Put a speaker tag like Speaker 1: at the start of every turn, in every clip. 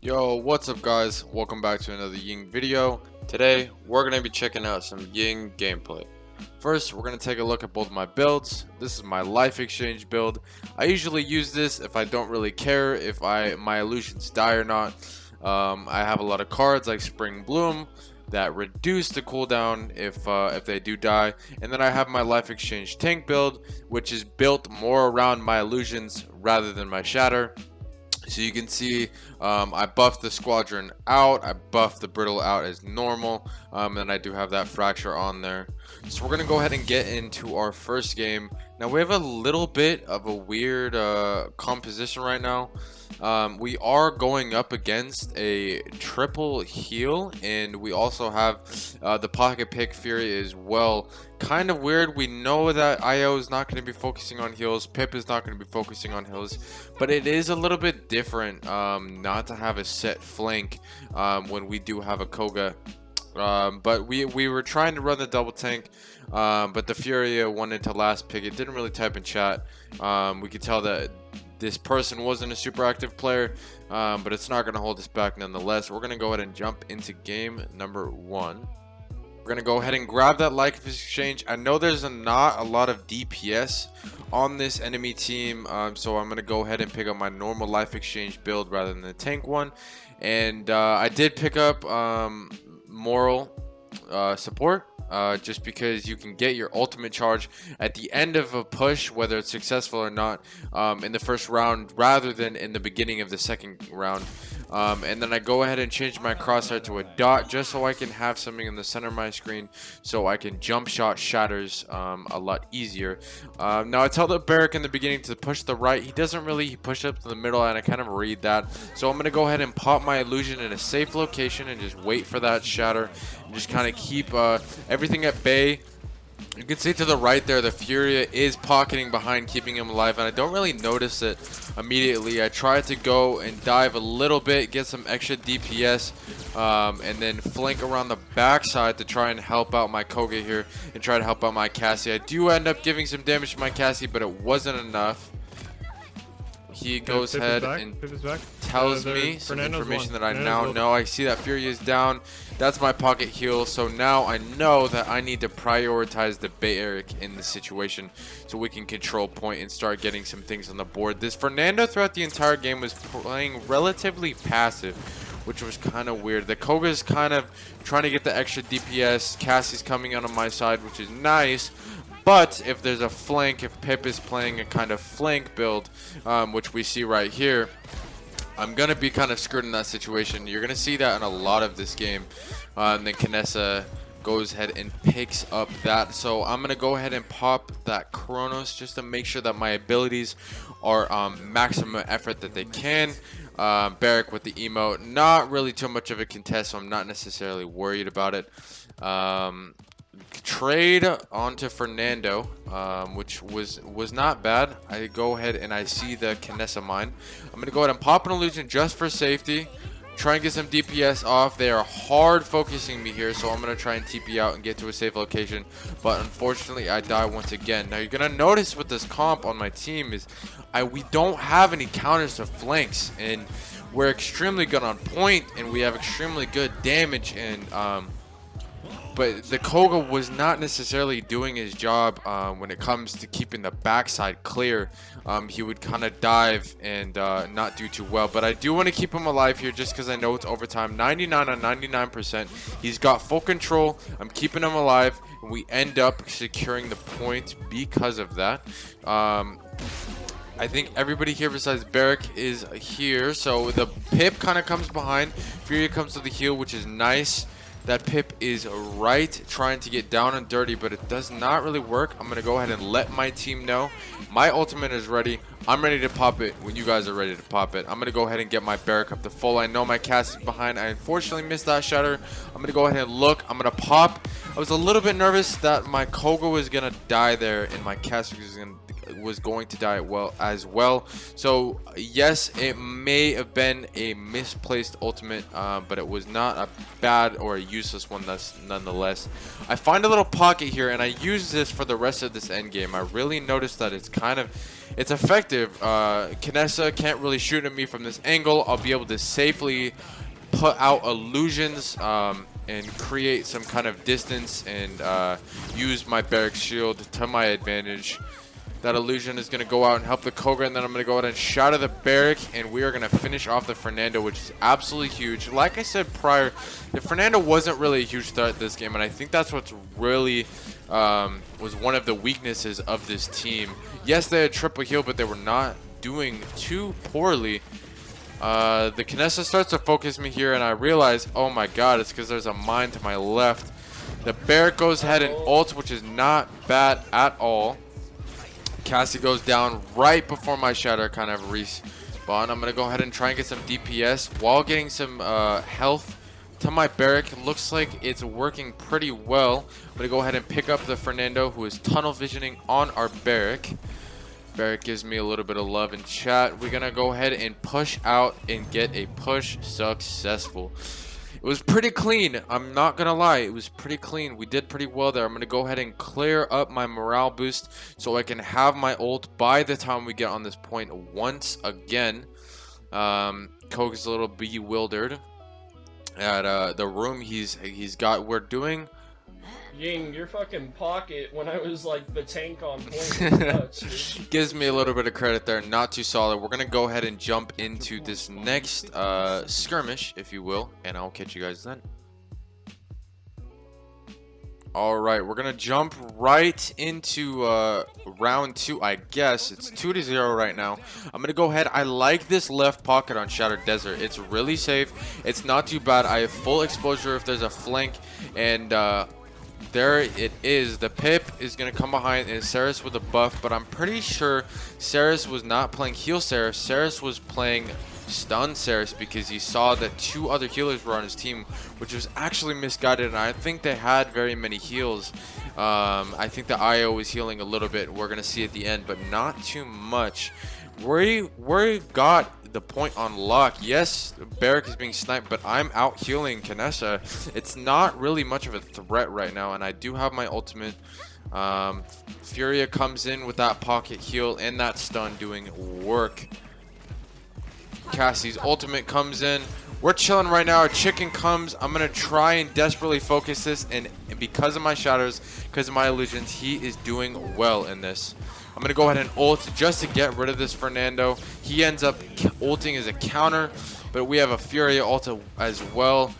Speaker 1: Yo, what's up guys? Welcome back to another Ying video. Today, we're going to be checking out some Ying gameplay. First, we're going to take a look at both my builds. This is my life exchange build. I usually use this if I don't really care if my illusions die or not. I have a lot of cards like Spring Bloom that reduce the cooldown if they do die, and then I have my life exchange tank build, which is built more around my illusions rather than my shatter. So you can see I buffed the squadron out, I buffed the brittle out as normal, and I do have that fracture on there. So we're gonna go ahead and get into our first game. Now we have a little bit of a weird composition right now. We are going up against a triple heal, and we also have the pocket pick fury as well. Kind of weird. We know that IO is not going to be focusing on heals, Pip is not going to be focusing on heals, but it is a little bit different not to have a set flank when we do have a Koga. But we were trying to run the double tank, but the Furia wanted to last pick. It didn't really type in chat. We could tell that this person wasn't a super active player, but it's not going to hold us back nonetheless. We're going to go ahead and jump into game number 1. We're going to go ahead and grab that life exchange. I know there's not a lot of DPS on this enemy team, so I'm going to go ahead and pick up my normal life exchange build rather than the tank one. And I did pick up moral support, just because you can get your ultimate charge at the end of a push, whether it's successful or not, in the first round rather than in the beginning of the second round. And then I go ahead and change my crosshair to a dot just so I can have something in the center of my screen so I can jump shot shatters a lot easier. Now I tell the Barrack in the beginning to push the right. He doesn't really. He pushed up to the middle, and I kind of read that. So I'm going to go ahead and pop my illusion in a safe location and just wait for that shatter and just kind of keep everything at bay. You can see to the right there, the Furia is pocketing behind, keeping him alive, and I don't really notice it immediately. I try to go and dive a little bit, get some extra DPS, and then flank around the backside to try and help out my Koga here and try to help out my Cassie. I do end up giving some damage to my Cassie, but it wasn't enough. He goes ahead and tells me some information that I now know. I see that Fury is down. That's my pocket heal. So now I know that I need to prioritize the Barrack in this situation so we can control point and start getting some things on the board. This Fernando throughout the entire game was playing relatively passive, which was kind of weird. The Koga is kind of trying to get the extra DPS. Cassie's coming out on my side, which is nice. But if there's a flank, if Pip is playing a kind of flank build, which we see right here, I'm going to be kind of screwed in that situation. You're going to see that in a lot of this game. And then Kinessa goes ahead and picks up that. So I'm going to go ahead and pop that Chronos just to make sure that my abilities are maximum effort that they can. Barrack with the emote, not really too much of a contest, so I'm not necessarily worried about it. Trade onto Fernando, which was not bad. I go ahead and I see the Kinessa mine. I'm gonna go ahead and pop an illusion just for safety, try and get some DPS off. They are hard focusing me here, so I'm gonna try and TP out and get to a safe location, but unfortunately I die once again. Now you're gonna notice with this comp on my team is we don't have any counters to flanks, and we're extremely good on point, and we have extremely good damage, and but the Koga was not necessarily doing his job when it comes to keeping the backside clear. He would kind of dive and not do too well. But I do want to keep him alive here just because I know it's overtime. 99 on 99%. He's got full control. I'm keeping him alive. And we end up securing the point because of that. I think everybody here besides Barrack is here. So the Pip kind of comes behind. Furia comes to the heal, which is nice. That Pip is right, trying to get down and dirty, but it does not really work. I'm going to go ahead and let my team know. My ultimate is ready. I'm ready to pop it when you guys are ready to pop it. I'm going to go ahead and get my Barrack up to full. I know my Cass is behind. I unfortunately missed that shatter. I'm going to go ahead and look. I'm going to pop. I was a little bit nervous that my Koga was going to die there and my Cass was going to was going to die as well. So yes, it may have been a misplaced ultimate, but it was not a bad or a useless one nonetheless. I find a little pocket here, and I use this for the rest of this end game. I really noticed that it's effective. Kinessa can't really shoot at me from this angle. I'll be able to safely put out illusions and create some kind of distance and use my barrack shield to my advantage. That illusion is going to go out and help the Koga, and then I'm going to go ahead and shatter the barrack, and we are going to finish off the Fernando, which is absolutely huge. Like I said prior, the Fernando wasn't really a huge threat this game, and I think that's what's really was one of the weaknesses of this team. Yes, they had triple heal, but they were not doing too poorly. The Kinessa starts to focus me here, and I realize, oh my god, it's because there's a mine to my left. The barrack goes ahead and ults, which is not bad at all. Cassie goes down right before my shatter kind of respawn. I'm going to go ahead and try and get some DPS while getting some health to my barrack. It looks like it's working pretty well. I'm going to go ahead and pick up the Fernando, who is tunnel visioning on our barrack. Barrack gives me a little bit of love in chat. We're going to go ahead and push out and get a push successful. It was pretty clean. I'm not gonna lie, it was pretty clean. We did pretty well there. I'm gonna go ahead and clear up my morale boost so I can have my ult by the time we get on this point once again. Coke is a little bewildered at the room he's got. We're doing
Speaker 2: Ying, your fucking pocket when I was like the tank on point was nuts, dude.
Speaker 1: gives me a little bit of credit there. Not too solid. We're gonna go ahead and jump into this next skirmish, if you will, and I'll catch you guys then. Alright, we're gonna jump right into round 2, I guess. It's 2-0 right now. I'm gonna go ahead. I like this left pocket on Shattered Desert. It's really safe. It's not too bad. I have full exposure if there's a flank, and there it is. The Pip is going to come behind, and Saris with a buff, but I'm pretty sure Saris was not playing heal Saris. Saris was playing stun Saris because he saw that 2 other healers were on his team, which was actually misguided, and I think they had very many heals. I think the IO was healing a little bit. We're going to see at the end, but not too much. We got the point on lock. Yes, Barrack is being sniped, but I'm out healing Kinessa. It's not really much of a threat right now, and I do have my ultimate. Furia comes in with that pocket heal and that stun doing work. Cassie's ultimate comes in. We're chilling right now. Our chicken comes. I'm going to try and desperately focus this, and because of my shadows, because of my illusions, he is doing well in this. I'm going to go ahead and ult just to get rid of this Fernando. He ends up ulting as a counter, but we have a Furia ult as well.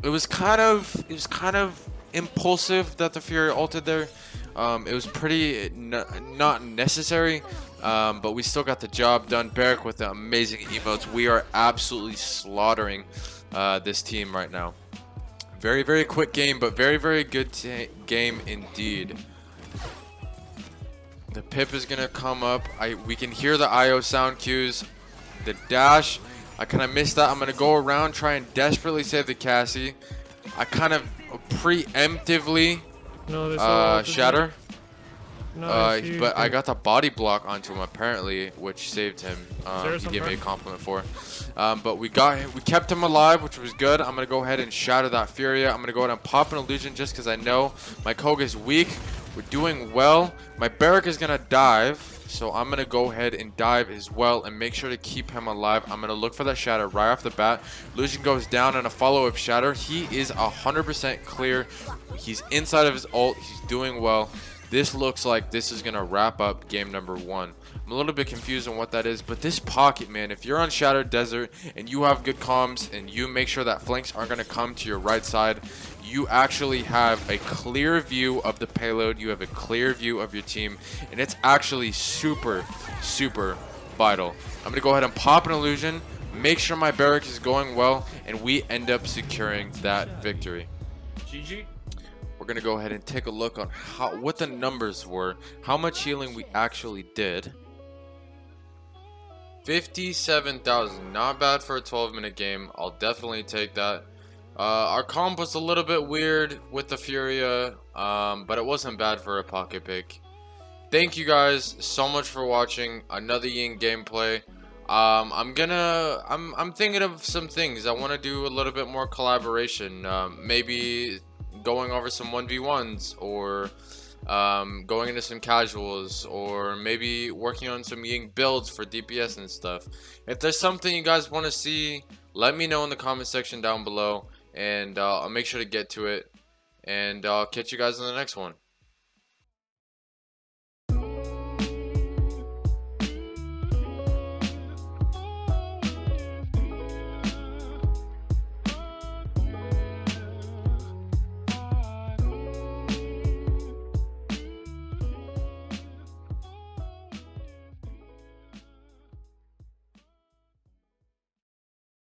Speaker 1: It was kind of impulsive that the Furia ulted there. It was pretty not necessary, but we still got the job done. Barrack with the amazing emotes. We are absolutely slaughtering this team right now. Very, very quick game, but very, very good game indeed. The Pip is going to come up. We can hear the IO sound cues. The dash, I kind of missed that. I'm going to go around, try and desperately save the Cassie. I kind of preemptively shatter. But I got the body block onto him apparently, which saved him. He gave me a compliment for. But we kept him alive, which was good. I'm gonna go ahead and shatter that Furia. I'm gonna go ahead and pop an illusion just because I know my Koga is weak. We're doing well. My Barrack is gonna dive, so I'm gonna go ahead and dive as well and make sure to keep him alive. I'm gonna look for that shatter right off the bat. Illusion goes down and a follow-up shatter. He is 100% clear. He's inside of his ult. He's doing well. This looks like this is going to wrap up game number 1. I'm a little bit confused on what that is, but this pocket, man, if you're on Shattered Desert and you have good comms and you make sure that flanks aren't going to come to your right side, you actually have a clear view of the payload. You have a clear view of your team, and it's actually super, super vital. I'm going to go ahead and pop an illusion, make sure my Barrack is going well, and we end up securing that victory.
Speaker 2: GG.
Speaker 1: We're going to go ahead and take a look on what the numbers were, how much healing we actually did. 57,000, not bad for a 12-minute game. I'll definitely take that. Our comp was a little bit weird with the Furia, but it wasn't bad for a pocket pick. thank you guys so much for watching another Ying gameplay. I'm thinking of some things. I want to do a little bit more collaboration. Maybe going over some 1v1s, or going into some casuals, or maybe working on some Ying builds for DPS and stuff. If there's something you guys want to see, let me know in the comment section down below, and I'll make sure to get to it. And I'll catch you guys in the next one.